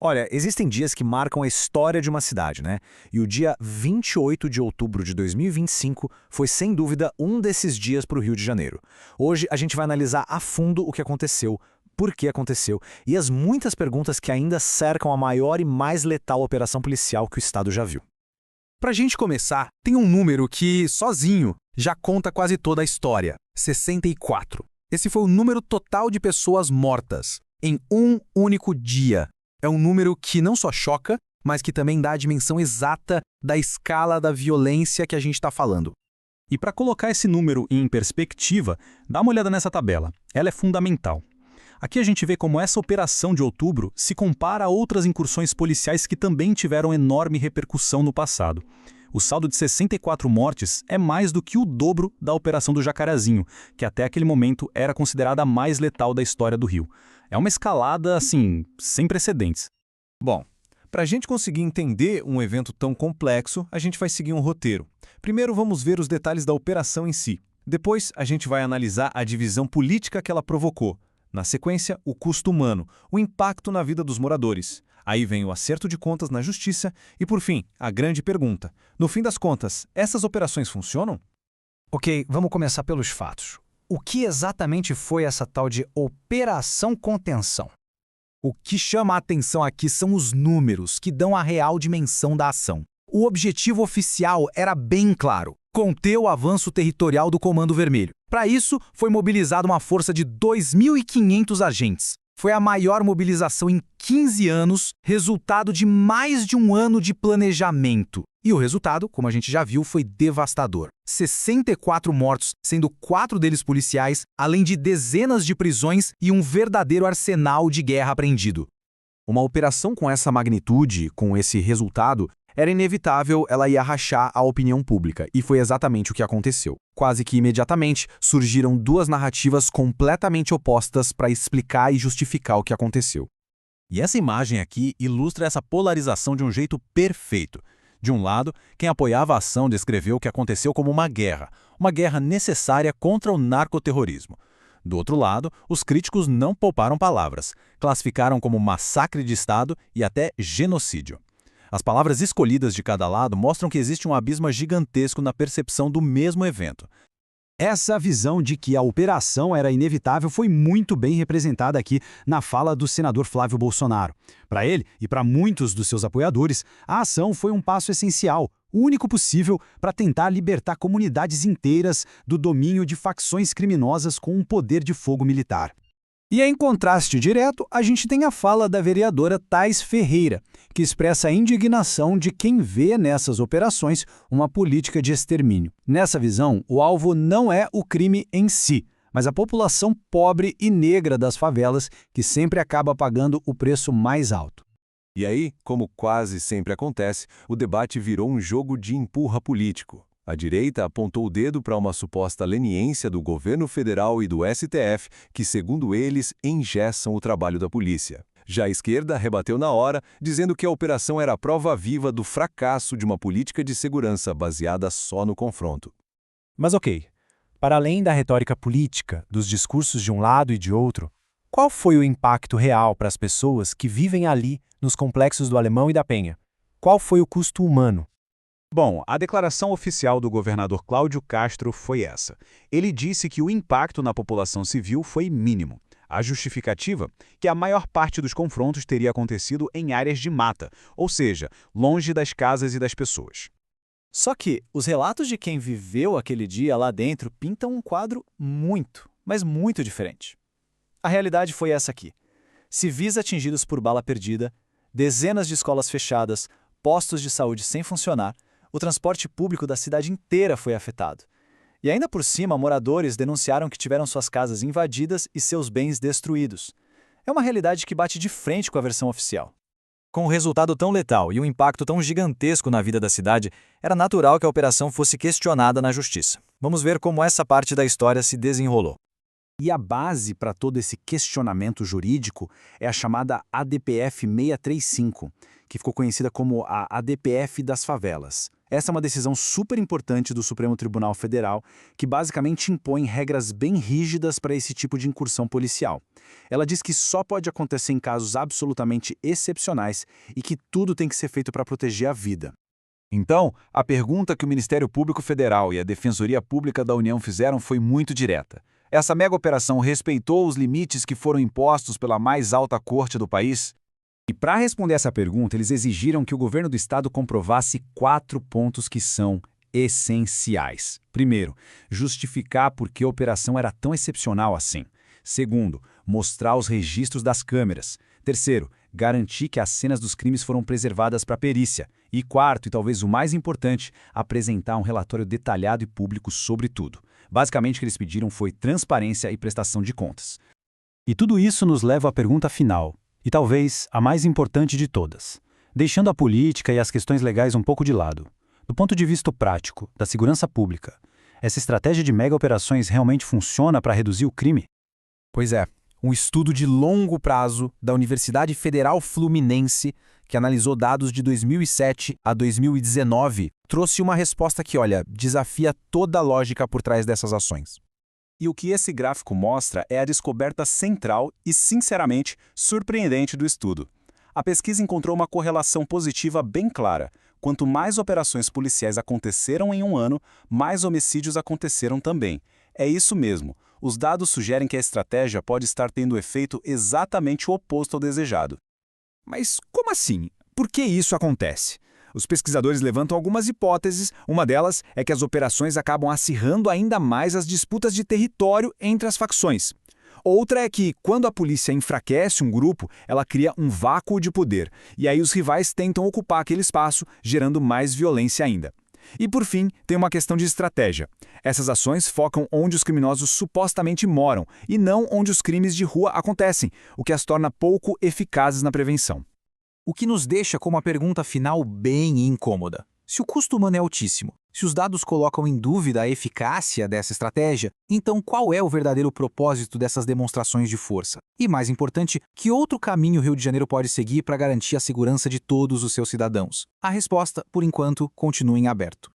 Olha, existem dias que marcam a história de uma cidade, né? E o dia 28 de outubro de 2025 foi, sem dúvida, um desses dias para o Rio de Janeiro. Hoje a gente vai analisar a fundo o que aconteceu, por que aconteceu e as muitas perguntas que ainda cercam a maior e mais letal operação policial que o Estado já viu. Pra gente começar, tem um número que, sozinho, já conta quase toda a história: 64. Esse foi o número total de pessoas mortas, em um único dia. É um número que não só choca, mas que também dá a dimensão exata da escala da violência que a gente está falando. E para colocar esse número em perspectiva, dá uma olhada nessa tabela. Ela é fundamental. Aqui a gente vê como essa operação de outubro se compara a outras incursões policiais que também tiveram enorme repercussão no passado. O saldo de 64 mortes é mais do que o dobro da Operação do Jacarezinho, que até aquele momento era considerada a mais letal da história do Rio. É uma escalada, assim, sem precedentes. Bom, para a gente conseguir entender um evento tão complexo, a gente vai seguir um roteiro. Primeiro vamos ver os detalhes da operação em si. Depois a gente vai analisar a divisão política que ela provocou. Na sequência, o custo humano, o impacto na vida dos moradores. Aí vem o acerto de contas na justiça e, por fim, a grande pergunta. No fim das contas, essas operações funcionam? Ok, vamos começar pelos fatos. O que exatamente foi essa tal de Operação Contenção? O que chama a atenção aqui são os números que dão a real dimensão da ação. O objetivo oficial era bem claro: conter o avanço territorial do Comando Vermelho. Para isso, foi mobilizada uma força de 2.500 agentes. Foi a maior mobilização em 15 anos, resultado de mais de um ano de planejamento. E o resultado, como a gente já viu, foi devastador. 64 mortos, sendo 4 deles policiais, além de dezenas de prisões e um verdadeiro arsenal de guerra apreendido. Uma operação com essa magnitude, com esse resultado, era inevitável, ela ia rachar a opinião pública, e foi exatamente o que aconteceu. Quase que imediatamente surgiram duas narrativas completamente opostas para explicar e justificar o que aconteceu. E essa imagem aqui ilustra essa polarização de um jeito perfeito. De um lado, quem apoiava a ação descreveu o que aconteceu como uma guerra necessária contra o narcoterrorismo. Do outro lado, os críticos não pouparam palavras, classificaram como massacre de Estado e até genocídio. As palavras escolhidas de cada lado mostram que existe um abismo gigantesco na percepção do mesmo evento. Essa visão de que a operação era inevitável foi muito bem representada aqui na fala do senador Flávio Bolsonaro. Para ele e para muitos dos seus apoiadores, a ação foi um passo essencial, o único possível para tentar libertar comunidades inteiras do domínio de facções criminosas com um poder de fogo militar. E em contraste direto, a gente tem a fala da vereadora Thais Ferreira, que expressa a indignação de quem vê nessas operações uma política de extermínio. Nessa visão, o alvo não é o crime em si, mas a população pobre e negra das favelas, que sempre acaba pagando o preço mais alto. E aí, como quase sempre acontece, o debate virou um jogo de empurra político. A direita apontou o dedo para uma suposta leniência do governo federal e do STF, que, segundo eles, engessam o trabalho da polícia. Já a esquerda rebateu na hora, dizendo que a operação era a prova viva do fracasso de uma política de segurança baseada só no confronto. Mas ok, para além da retórica política, dos discursos de um lado e de outro, qual foi o impacto real para as pessoas que vivem ali nos complexos do Alemão e da Penha? Qual foi o custo humano? Bom, a declaração oficial do governador Cláudio Castro foi essa. Ele disse que o impacto na população civil foi mínimo. A justificativa? Que a maior parte dos confrontos teria acontecido em áreas de mata, ou seja, longe das casas e das pessoas. Só que os relatos de quem viveu aquele dia lá dentro pintam um quadro muito, mas muito diferente. A realidade foi essa aqui. Civis atingidos por bala perdida, dezenas de escolas fechadas, postos de saúde sem funcionar, o transporte público da cidade inteira foi afetado. E ainda por cima, moradores denunciaram que tiveram suas casas invadidas e seus bens destruídos. É uma realidade que bate de frente com a versão oficial. Com um resultado tão letal e um impacto tão gigantesco na vida da cidade, era natural que a operação fosse questionada na justiça. Vamos ver como essa parte da história se desenrolou. E a base para todo esse questionamento jurídico é a chamada ADPF 635, que ficou conhecida como a ADPF das favelas. Essa é uma decisão super importante do Supremo Tribunal Federal, que basicamente impõe regras bem rígidas para esse tipo de incursão policial. Ela diz que só pode acontecer em casos absolutamente excepcionais e que tudo tem que ser feito para proteger a vida. Então, a pergunta que o Ministério Público Federal e a Defensoria Pública da União fizeram foi muito direta. Essa mega operação respeitou os limites que foram impostos pela mais alta corte do país? E para responder essa pergunta, eles exigiram que o governo do estado comprovasse 4 pontos que são essenciais. Primeiro, justificar por que a operação era tão excepcional assim. Segundo, mostrar os registros das câmeras. Terceiro, garantir que as cenas dos crimes foram preservadas para a perícia. E quarto, e talvez o mais importante, apresentar um relatório detalhado e público sobre tudo. Basicamente, o que eles pediram foi transparência e prestação de contas. E tudo isso nos leva à pergunta final, e talvez a mais importante de todas. Deixando a política e as questões legais um pouco de lado, do ponto de vista prático, da segurança pública, essa estratégia de mega operações realmente funciona para reduzir o crime? Pois é, um estudo de longo prazo da Universidade Federal Fluminense, que analisou dados de 2007 a 2019, trouxe uma resposta que, desafia toda a lógica por trás dessas ações. E o que esse gráfico mostra é a descoberta central e, sinceramente, surpreendente do estudo. A pesquisa encontrou uma correlação positiva bem clara. Quanto mais operações policiais aconteceram em um ano, mais homicídios aconteceram também. É isso mesmo. Os dados sugerem que a estratégia pode estar tendo efeito exatamente o oposto ao desejado. Mas como assim? Por que isso acontece? Os pesquisadores levantam algumas hipóteses, uma delas é que as operações acabam acirrando ainda mais as disputas de território entre as facções. Outra é que, quando a polícia enfraquece um grupo, ela cria um vácuo de poder, e aí os rivais tentam ocupar aquele espaço, gerando mais violência ainda. E por fim, tem uma questão de estratégia. Essas ações focam onde os criminosos supostamente moram, e não onde os crimes de rua acontecem, o que as torna pouco eficazes na prevenção. O que nos deixa com uma pergunta final bem incômoda. Se o custo humano é altíssimo, se os dados colocam em dúvida a eficácia dessa estratégia, então qual é o verdadeiro propósito dessas demonstrações de força? E mais importante, que outro caminho o Rio de Janeiro pode seguir para garantir a segurança de todos os seus cidadãos? A resposta, por enquanto, continua em aberto.